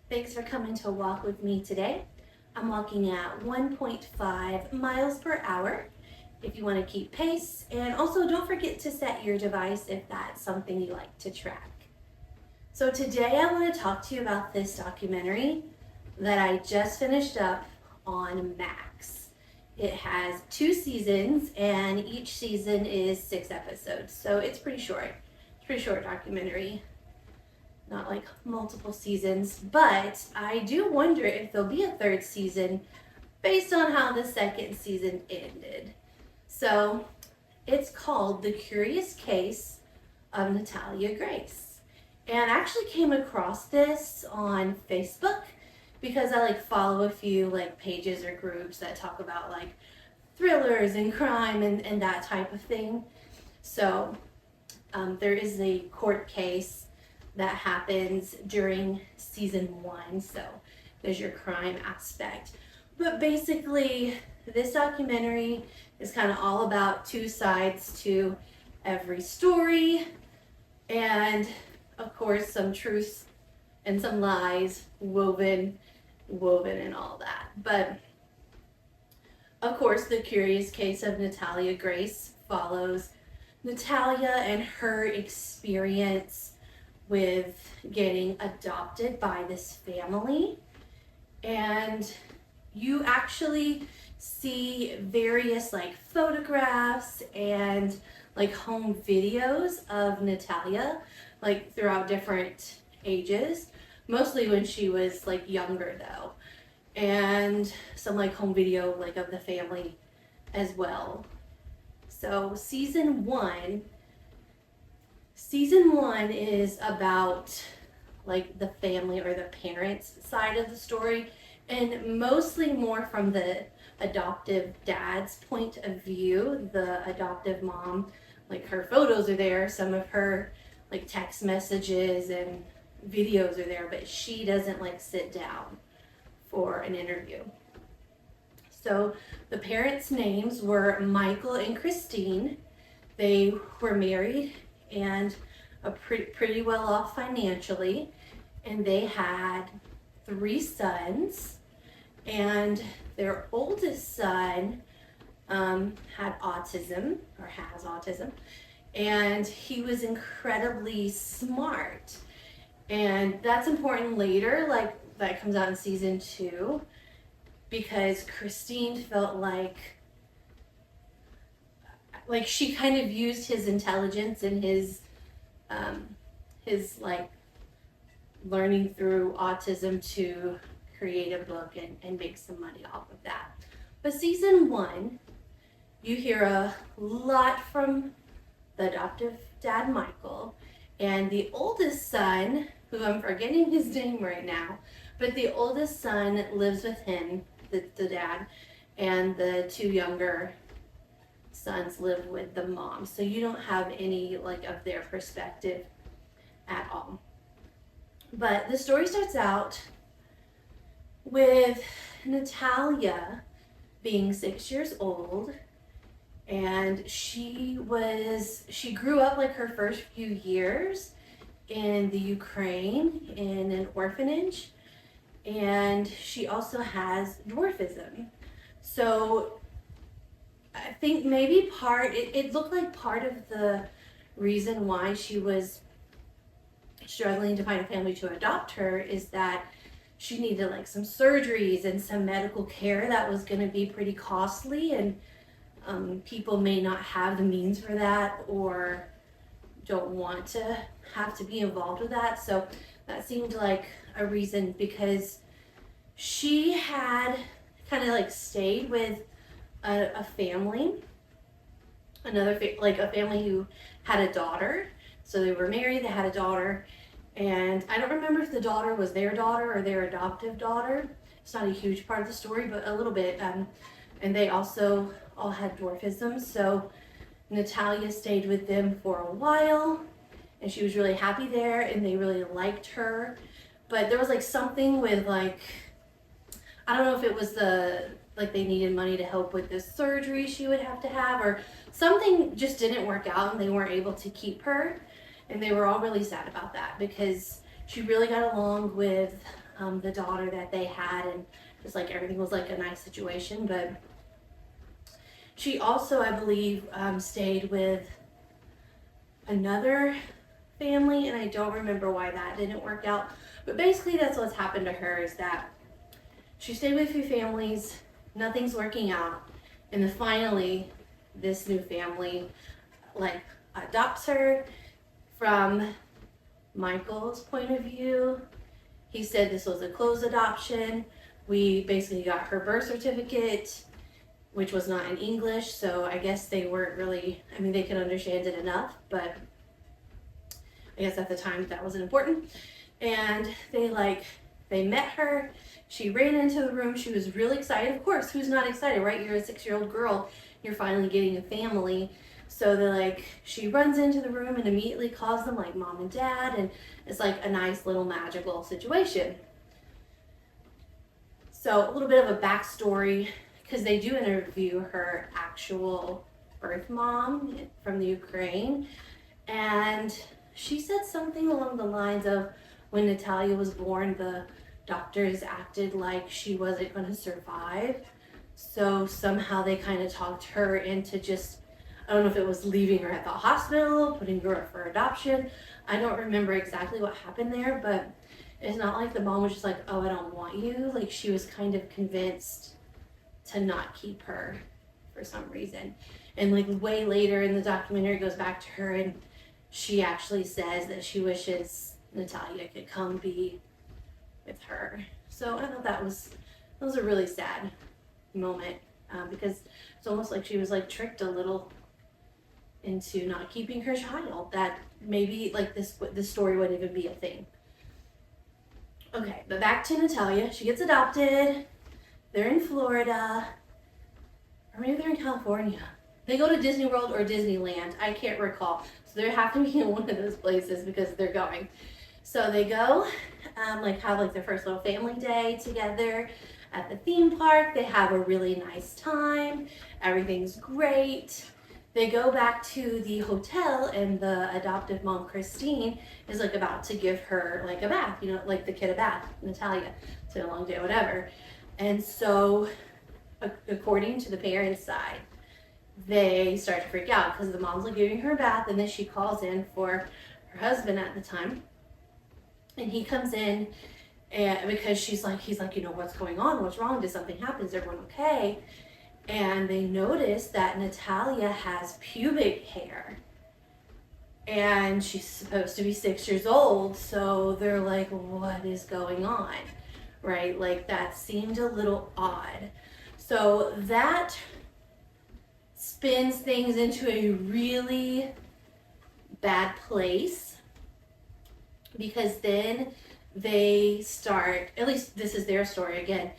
Thanks for coming to walk with me today. I'm walking at 1.5 miles per hour if you want to keep pace, and also don't forget to set your device if that's something you like to track. So today I want to talk to you about this documentary that I just finished up on Max. It has 2 seasons and each season is 6 episodes, so it's pretty short. It's a pretty short documentary. Not like multiple seasons, but I do wonder if there'll be a 3rd season based on how the 2nd season ended. So it's called The Curious Case of Natalia Grace. And I actually came across this on Facebook because I follow a few pages or groups that talk about thrillers and crime and that type of thing. So there is a court case that happens during season 1, so there's your crime aspect. But basically, this documentary is kind of all about 2 sides to every story, and of course some truths and some lies woven and all that. But of course, The Curious Case of Natalia Grace follows Natalia and her experience with getting adopted by this family, and you actually see various photographs and home videos of Natalia throughout different ages, mostly when she was younger though, and some home video of the family as well. So season one is about the family or the parents side of the story, and mostly more from the adoptive dad's point of view. The adoptive mom, her photos are there, some of her text messages and videos are there, but she doesn't sit down for an interview. So the parents' names were Michael and Christine. They were married and pretty well off financially, and they had 3 sons, and their oldest son had autism, or has autism, and he was incredibly smart, and that's important later, that comes out in season 2, because Christine felt like she kind of used his intelligence and his learning through autism to create a book and make some money off of that. But season 1, you hear a lot from the adoptive dad, Michael, and the oldest son, who I'm forgetting his name right now, but the oldest son lives with him, the dad, and the 2 younger sons live with the mom. So you don't have any of their perspective at all. But the story starts out with Natalia being 6 years old, and she grew up her first few years in the Ukraine in an orphanage, and she also has dwarfism. So I think maybe it looked like part of the reason why she was struggling to find a family to adopt her is that she needed some surgeries and some medical care that was going to be pretty costly, and people may not have the means for that or don't want to have to be involved with that. So that seemed like a reason, because she had kind of stayed with a family, a family who had a daughter. So they were married, they had a daughter, and I don't remember if the daughter was their daughter or their adoptive daughter. It's not a huge part of the story, but a little bit. And they also all had dwarfism. So Natalia stayed with them for a while, and she was really happy there, and they really liked her. But there was something with I don't know if it was they needed money to help with the surgery she would have to have, or something just didn't work out and they weren't able to keep her. And they were all really sad about that, because she really got along with the daughter that they had, and just like everything was like a nice situation. But she also, I believe, stayed with another family, and I don't remember why that didn't work out. But basically that's what's happened to her, is that she stayed with a few families, nothing's working out, and then finally this new family like adopts her. From Michael's point of view, he said this was a closed adoption. We basically got her birth certificate, which was not in English, so I guess they weren't really, I mean, they could understand it enough, but I guess at the time that wasn't important. And they met her, she ran into the room, she was really excited. Of course, who's not excited, right? You're a 6-year-old girl, you're finally getting a family. So she runs into the room and immediately calls them like mom and dad, and it's like a nice little magical situation. So a little bit of a backstory, because they do interview her actual birth mom from the Ukraine, and she said something along the lines of, when Natalia was born, the doctors acted like she wasn't going to survive. So somehow they kind of talked her into just, I don't know if it was leaving her at the hospital, putting her up for adoption. I don't remember exactly what happened there, but it's not like the mom was just like, oh, I don't want you. Like, she was kind of convinced to not keep her for some reason. And like way later in the documentary, it goes back to her, and she actually says that she wishes Natalia could come be with her. So I thought that was a really sad moment, because it's almost like she was like tricked a little into not keeping her child, that maybe like this story wouldn't even be a thing. Okay, but back to Natalia. She gets adopted. They're in Florida, or maybe they're in California. They go to Disney World or Disneyland. I can't recall. So they have to be in one of those places because they're going. So they go, have their first little family day together at the theme park. They have a really nice time. Everything's great. They go back to the hotel, and the adoptive mom, Christine, is like about to give her like a bath, like the kid a bath, Natalia. It's been a long day, whatever. And so, according to the parents' side, they start to freak out because the mom's like giving her a bath, and then she calls in for her husband at the time. And he comes in, and because he's like, what's going on? What's wrong? Did something happen? Is everyone okay? And they notice that Natalia has pubic hair, and she's supposed to be 6 years old. So they're like, what is going on? Right? Like, that seemed a little odd. So that spins things into a really bad place, because then they start, at least this is their story again,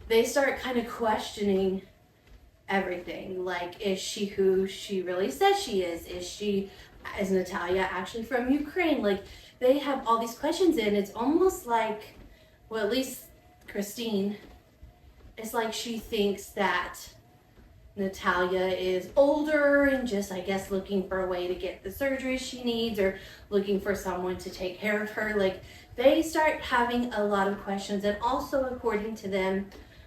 they start kind of questioning everything. Like, is she who she really says she is? Is Natalia actually from Ukraine? Like, they have all these questions in. It's almost like, well, at least Christine, it's like she thinks that Natalia is older and just, I guess, looking for a way to get the surgery she needs, or looking for someone to take care of her. Like, they start having a lot of questions. And also, according to them,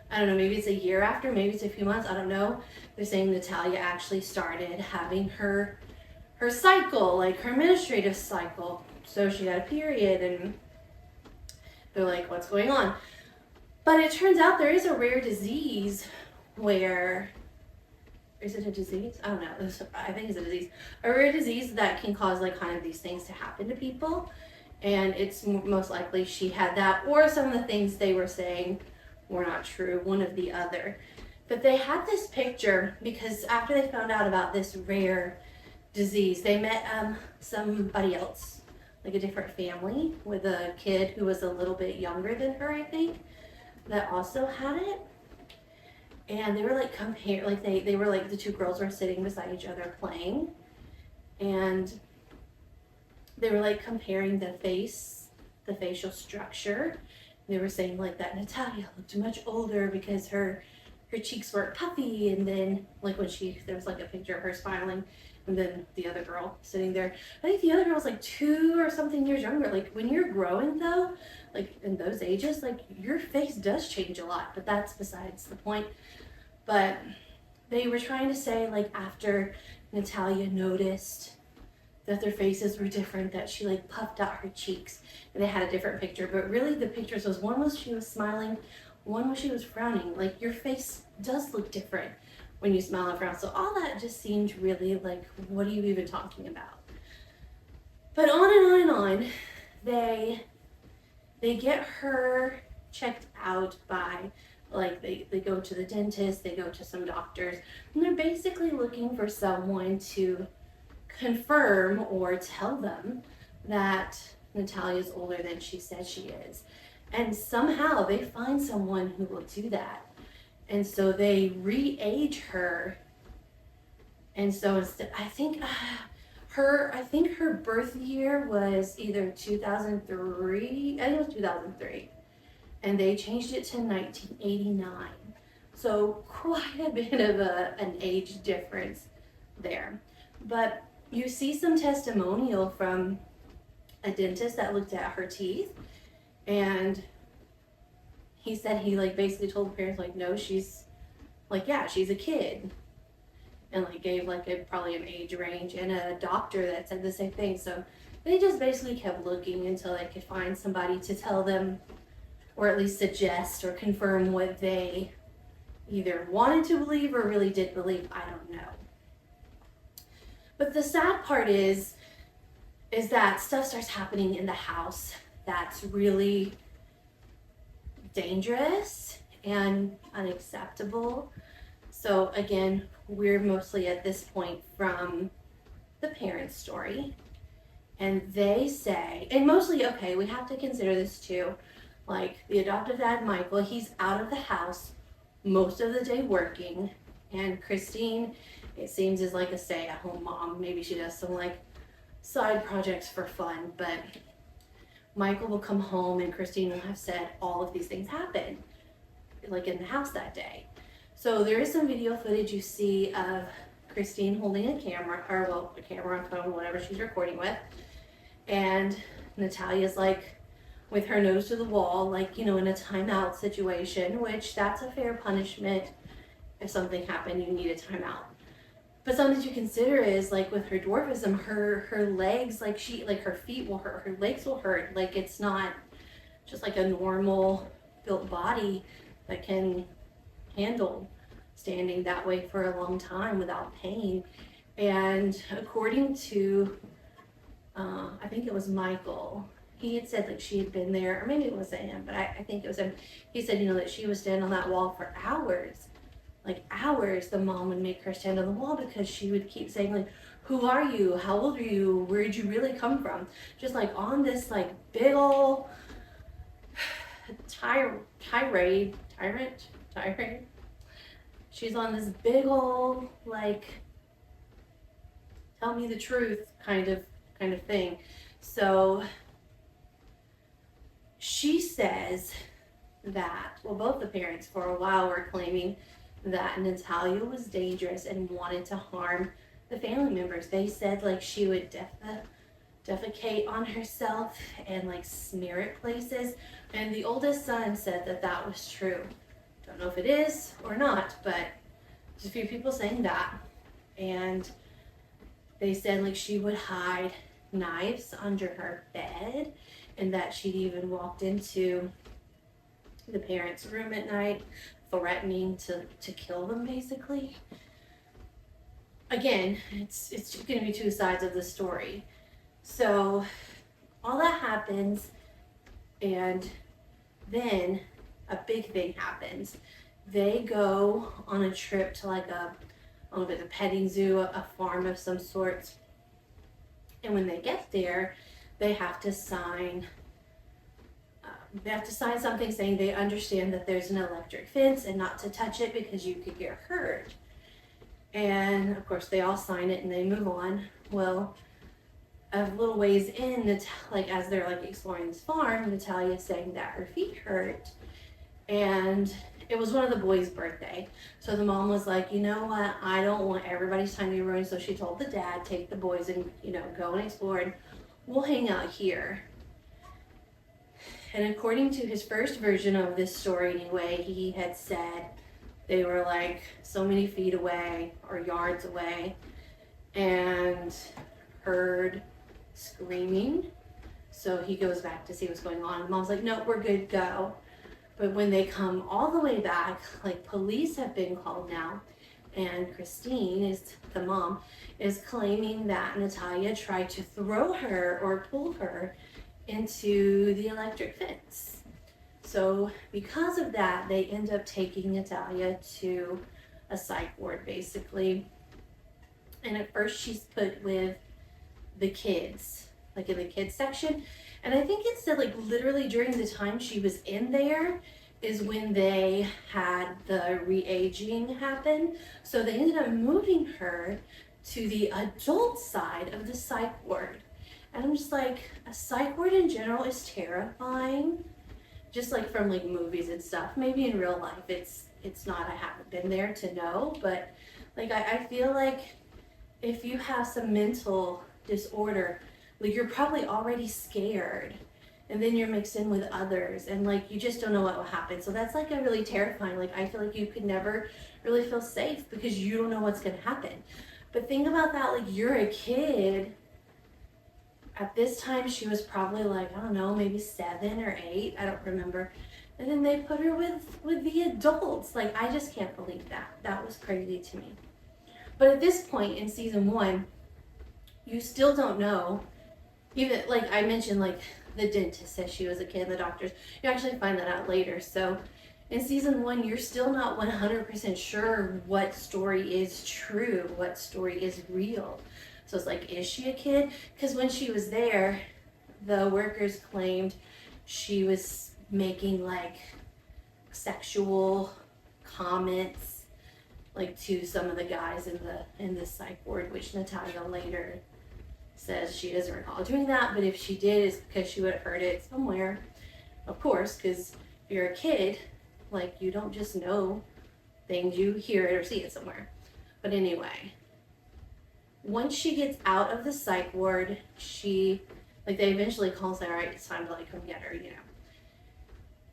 I don't know, maybe it's a year after, maybe it's a few months, I don't know. They're saying Natalia actually started having her cycle, like her menstruative cycle. So she had a period, and they're like, what's going on? But it turns out there is a rare disease where, is it a disease? I don't know. I think it's a disease. A rare disease that can cause like kind of these things to happen to people. And it's most likely she had that, or some of the things they were saying were not true, one of the other. But they had this picture because after they found out about this rare disease, they met somebody else, like a different family with a kid who was a little bit younger than her, I think, that also had it. And they were like they were like, the two girls were sitting beside each other playing, and they were like comparing the facial structure. They were saying like that Natalia looked much older because her her cheeks were puffy, and then like when there was like a picture of her smiling, and then the other girl sitting there. I think the other girl was like 2 or something years younger. Like when you're growing though, like in those ages, like your face does change a lot, but that's besides the point. But they were trying to say, like, after Natalia noticed that their faces were different, that she like puffed out her cheeks, and they had a different picture, but really the pictures was, one was she was smiling, one was she was frowning. Like your face does look different when you smile and frown. So all that just seemed really like, what are you even talking about? But on and on and on, they get her checked out by, like, they go to the dentist, they go to some doctors, and they're basically looking for someone to confirm or tell them that Natalia's older than she said she is. And somehow they find someone who will do that. And so they re-age her. And so instead, I think her birth year was either 2003, I think it was 2003. And they changed it to 1989. So quite a bit of an age difference there. But you see some testimonial from a dentist that looked at her teeth, and he said he like basically told the parents like, no, she's like, yeah, she's a kid, and like gave like probably an age range, and a doctor that said the same thing. So they just basically kept looking until they could find somebody to tell them, or at least suggest or confirm what they either wanted to believe or really did believe. I don't know. But the sad part is that stuff starts happening in the house that's really dangerous and unacceptable. So again, we're mostly at this point from the parents' story. And they say, and mostly, okay, we have to consider this too. Like the adoptive dad, Michael, he's out of the house most of the day working. And Christine, it seems, is like a stay-at-home mom. Maybe she does some like side projects for fun, but Michael will come home and Christine will have said all of these things happen like in the house that day. So there is some video footage you see of Christine holding a camera, or well, a camera, phone, whatever she's recording with, and Natalia's like with her nose to the wall, like, you know, in a timeout situation, which that's a fair punishment. If something happened, you need a timeout. But something to consider is, like, with her dwarfism, her legs, like her feet will hurt, her legs will hurt. Like, it's not just like a normal built body that can handle standing that way for a long time without pain. And according to, I think it was Michael, he had said like she had been there, or maybe it wasn't him, but I think it was him. He said, you know, that she was standing on that wall for hours. Like hours, the mom would make her stand on the wall because she would keep saying like, who are you? How old are you? Where did you really come from? Just like on this like big ol' tirade. She's on this big ol' like, tell me the truth kind of thing. So she says that, well, both the parents for a while were claiming that Natalia was dangerous and wanted to harm the family members. They said like she would defecate on herself and like smear it places. And the oldest son said that that was true. Don't know if it is or not, but there's a few people saying that. And they said like she would hide knives under her bed, and that she'd even walked into the parents' room at night threatening to kill them, basically. Again, it's going to be two sides of the story. So all that happens, and then a big thing happens. They go on a trip to like a petting zoo, a farm of some sort. And when they get there, they have to sign something saying they understand that there's an electric fence and not to touch it because you could get hurt. And of course they all sign it and they move on. Well, a little ways in, like as they're like exploring this farm, Natalia's saying that her feet hurt. And It was one of the boys' birthday. So the mom was like, you know what? I don't want everybody's time to be ruined. So she told the dad, take the boys and, go and explore, and we'll hang out here. And according to his first version of this story anyway, he had said they were like so many feet away or yards away and heard screaming. So he goes back to see what's going on. Mom's like, no, we're good, go. But when they come all the way back, like police have been called now, and Christine, is the mom, is claiming that Natalia tried to throw her or pull her into the electric fence. So because of that, they end up taking Natalia to a psych ward basically. And at first she's put with the kids, like in the kids section. And I think it said like literally during the time she was in there is when they had the re-aging happen. So they ended up moving her to the adult side of the psych ward. And I'm just like, a psych ward in general is terrifying. Just like from like movies and stuff. Maybe in real life it's not, I haven't been there to know, but like I feel like if you have some mental disorder, like you're probably already scared, and then you're mixed in with others, and like you just don't know what will happen. So that's like a really terrifying, like I feel like you could never really feel safe because you don't know what's gonna happen. But think about that, like you're a kid. At this time she was probably like, I don't know, maybe 7 or 8, I don't remember. And then they put her with the adults. Like I just can't believe that. That was crazy to me. But at this point in season 1, you still don't know. Even like I mentioned, like the dentist says she was a kid, the doctors, you actually find that out later. So in season 1, you're still not 100% sure what story is true, what story is real. So it's like, is she a kid? Because when she was there, the workers claimed she was making like sexual comments like to some of the guys in the psych ward, which Natalia later says she doesn't recall doing that, but if she did, it's because she would have heard it somewhere, of course, because if you're a kid, like you don't just know things, you hear it or see it somewhere. But anyway, once she gets out of the psych ward, they eventually call and say, all right, it's time to like come get her,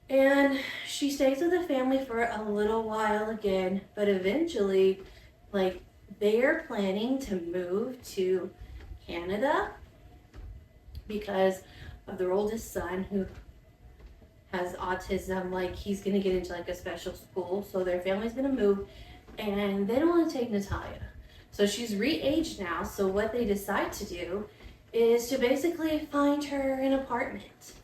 And she stays with the family for a little while again, but eventually, like they're planning to move to Canada because of their oldest son who has autism. Like he's gonna get into like a special school, so their family's gonna move, and they don't want to take Natalia. So she's re-aged now, so what they decide to do is to basically find her an apartment.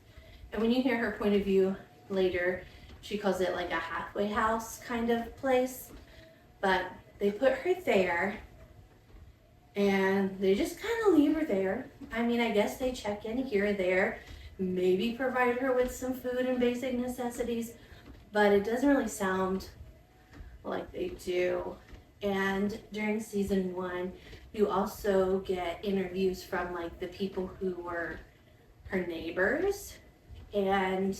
And when you hear her point of view later, she calls it like a halfway house kind of place. But they put her there, and they just kind of leave her there. I mean, I guess they check in here and there, maybe provide her with some food and basic necessities, but it doesn't really sound like they do. And during season 1, you also get interviews from like the people who were her neighbors. And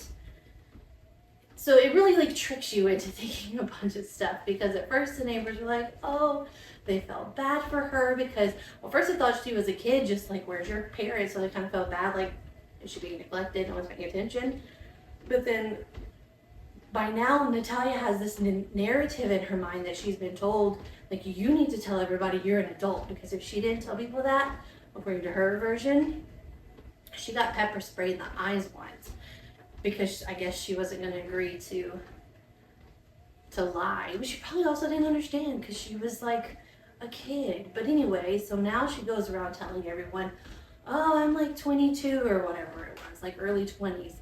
so it really like tricks you into thinking a bunch of stuff, because at first the neighbors were like, oh, they felt bad for her because, well, first they thought she was a kid, just like, where's your parents? So they kind of felt bad, like, is she being neglected? No one's paying attention. But then by now, Natalia has this narrative in her mind that she's been told, like, you need to tell everybody you're an adult, because if she didn't tell people that, according to her version, she got pepper sprayed in the eyes once because I guess she wasn't going to agree to lie. But she probably also didn't understand because she was like a kid. But anyway, so now she goes around telling everyone, oh, I'm like 22 or whatever it was, like early 20s,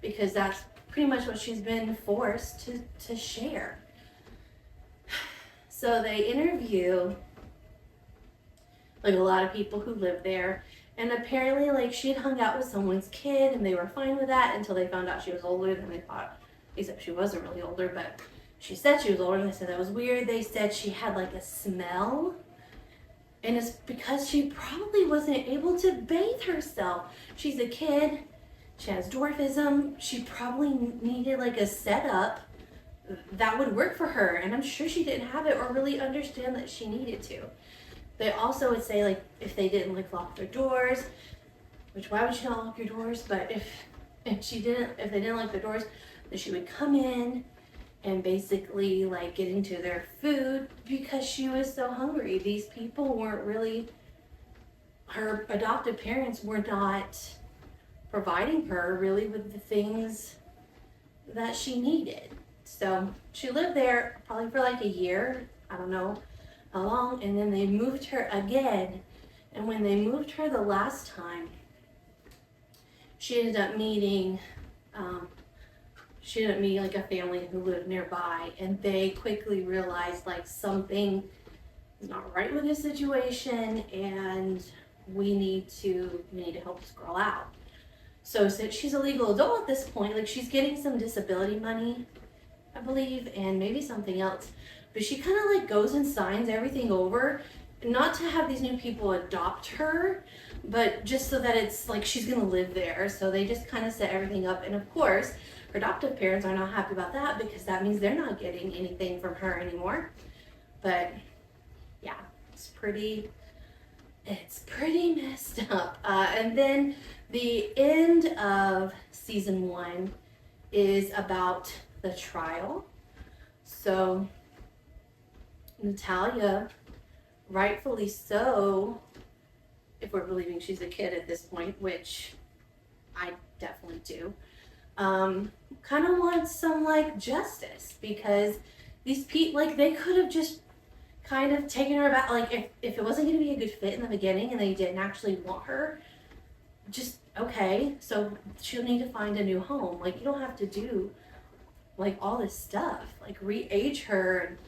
because that's pretty much what she's been forced to share. So they interview like a lot of people who live there, and apparently like she had hung out with someone's kid and they were fine with that until they found out she was older. Then they thought, except she wasn't really older, but she said she was older, and they said that was weird. They said she had like a smell, and it's because she probably wasn't able to bathe herself. She's a kid, she has dwarfism, she probably needed like a setup that would work for her. And I'm sure she didn't have it or really understand that she needed to. They also would say, like, if they didn't like lock their doors, which why would you not lock your doors? But if they didn't lock their doors, then she would come in and basically like get into their food because she was so hungry. These people weren't really, her adoptive parents were not providing her really with the things that she needed. So she lived there probably for like a year, I don't know how long, and then they moved her again. And when they moved her the last time, she ended up meeting like a family who lived nearby, and they quickly realized like something is not right with this situation, and we need to help this girl out. So since she's a legal adult at this point, like she's getting some disability money, I believe, and maybe something else. But she kind of like goes and signs everything over, not to have these new people adopt her, but just so that it's like she's gonna live there. So they just kind of set everything up. And of course, her adoptive parents are not happy about that because that means they're not getting anything from her anymore. But yeah, it's pretty messed up. And then the end of season 1 is about the trial. So Natalia, rightfully so, if we're believing she's a kid at this point, which I definitely do, kind of wants some like justice, because these people, like, they could have just kind of taken her back. Like if it wasn't going to be a good fit in the beginning and they didn't actually want her, just okay, so she'll need to find a new home. Like, you don't have to do like all this stuff, like re-age her and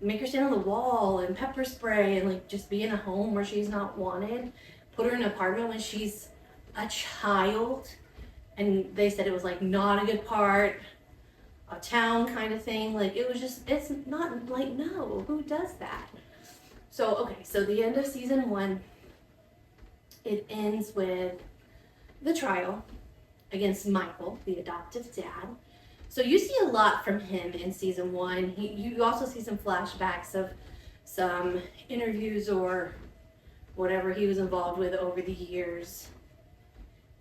make her stand on the wall and pepper spray and like just be in a home where she's not wanted, put her in an apartment when she's a child. And they said it was like not a good part of town kind of thing. Like, it was just, it's not like, no, who does that? So okay, so the end of season 1, it ends with the trial against Michael, the adoptive dad. So you see a lot from him in season 1. You also see some flashbacks of some interviews or whatever he was involved with over the years.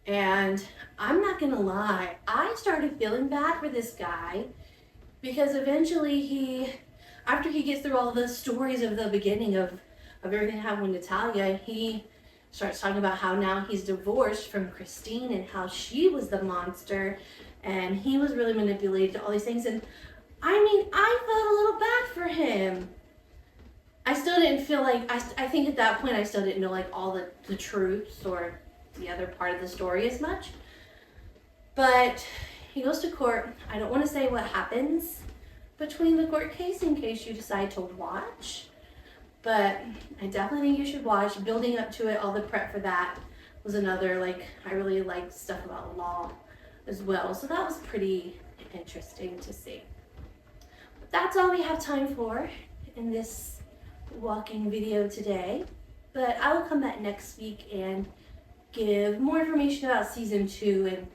And I'm not gonna lie, I started feeling bad for this guy, because eventually after he gets through all the stories of the beginning of everything that happened with Natalia, he starts talking about how now he's divorced from Christine and how she was the monster and he was really manipulated, all these things. And I mean, I felt a little bad for him. I still didn't feel like, I think at that point I still didn't know like all the truths or the other part of the story as much. But he goes to court. I don't want to say what happens between the court case in case you decide to watch, but I definitely think you should watch. Building up to it, all the prep for that was another, like, I really liked stuff about law as well, so that was pretty interesting to see. But that's all we have time for in this walking video today, but I will come back next week and give more information about season 2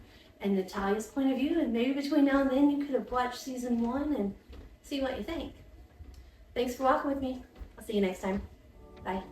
and Natalia's point of view, and maybe between now and then you could have watched season 1 and see what you think. Thanks for walking with me. I'll see you next time. Bye.